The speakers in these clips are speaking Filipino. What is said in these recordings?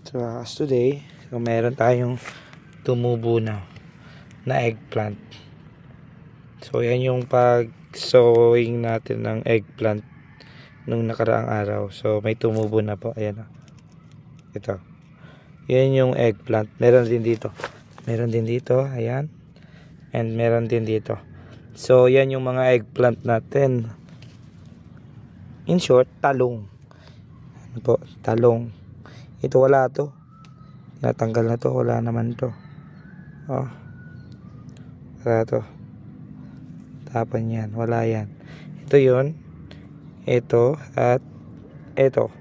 So as today, so meron tayong tumubo na eggplant. So yan yung pag-sowing natin ng eggplant nung nakaraang araw. So may tumubo na po. Ayan o. Ito. Yan yung eggplant. Meron din dito. Meron din dito. Ayan. And meron din dito. So yan yung mga eggplant natin. In short, talong. Ano po? Talong. Ito wala to. Natanggal na to. Wala naman to. Oh. Wala to. Tapan yan. Wala yan. Ito yun. Ito. At ito.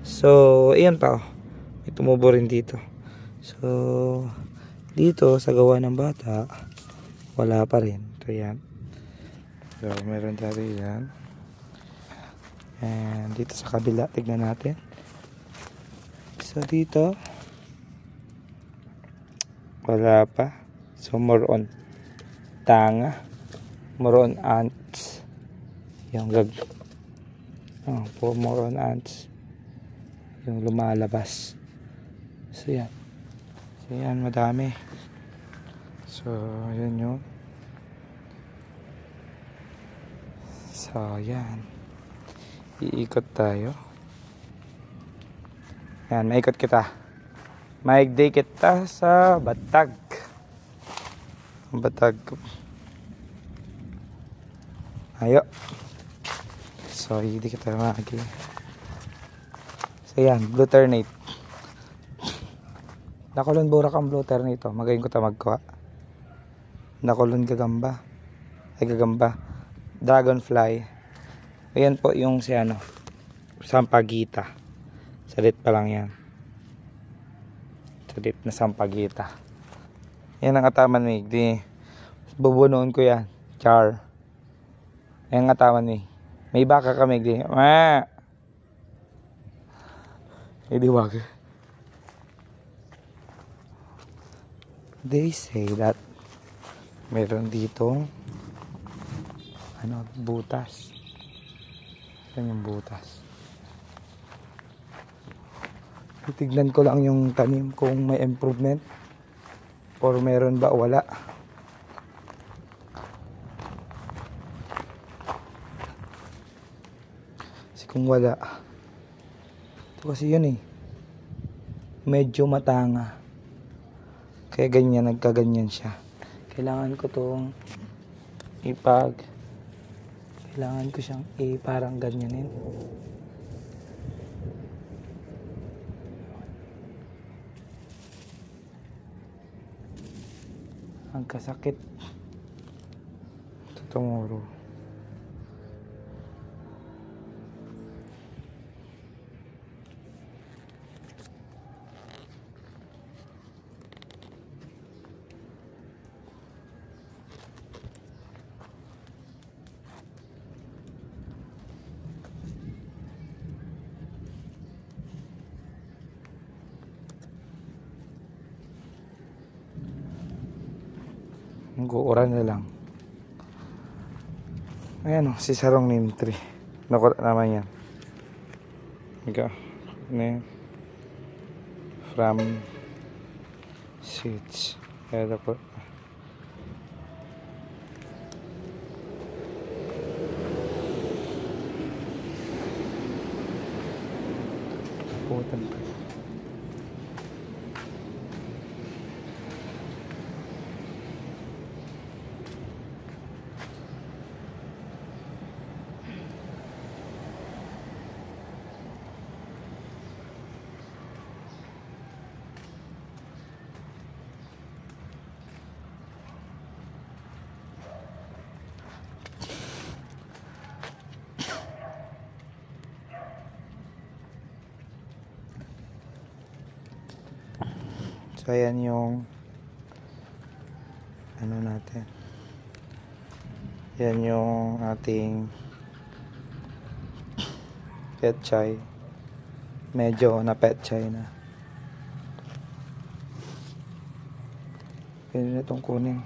So, ayan pa oh. May tumubo rin dito. So, dito sa gawa ng bata, wala pa rin. Ito yan. So, meron tayo yan. And dito sa kabila, tignan natin. So, dito, wala pa. So, more on tanga. More on ants. Yung more on ants. Yung lumalabas. So, yan. So, yan, madami. So, yan yun. So, yan. Iikot tayo. Yan, maikot kita. Maigday kita sa Batag. Batag. Ayo. So, hindi kita magi. So, yan. Blue ternate. Nakulon burak ang blue ternate. Magayin ko ta magkuha. Nakulon gagamba. Ay, gagamba. Dragonfly. Ayan po yung si ano. Sampagita. Salit pa lang yan. Salit na sampagita. Yan ang ataman ni. Di, bubunuin ko yan. Char. Yan ang ataman ni. May baka kami. Di. Hindi wag. They say that meron ditong butas. Yan yung butas. Titignan ko lang yung tanim kung may improvement or meron ba o wala. Kasi kung wala, ito kasi yun medyo matanga, kaya ganyan, nagkaganyan siya. Kailangan ko tong kailangan ko siyang parang ganyanin. Ang kasakit. Ito tumuro. Guura na lang. Ayan si sarong neem tree. Nakuha naman yan. Ika. From seeds. Kaya po. Putan pa. So, ayan yung natin. Yan yung ating petchay. Medyo na petchay na. Pwede na itong kunin.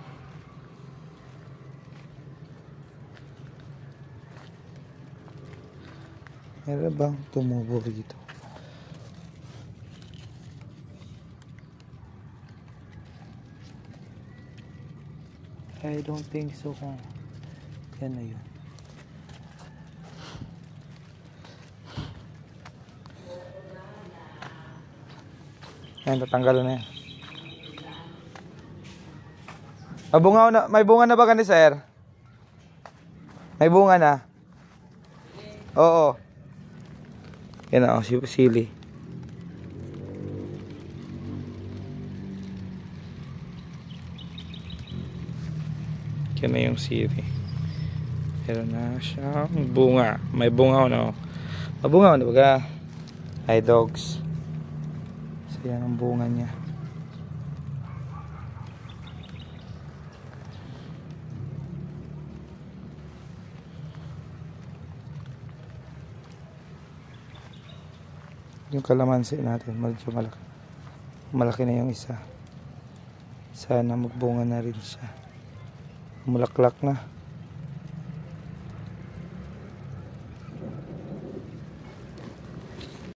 Meron bang tumubo dito? I don't think so kung yan na yun. Ayan, tatanggalin na yan. Bunga na, may bunga na ba kani sir? May bunga na? Oo. Yan na, sili. Yan na yung sili. Meron na siyang bunga. May bunga ano? Mabunga ano baga? Hi dogs. So yan ang bunga niya. Yung kalamansi natin medyo malaki na yung isa. Sana magbunga na rin siya. Mulaklak na.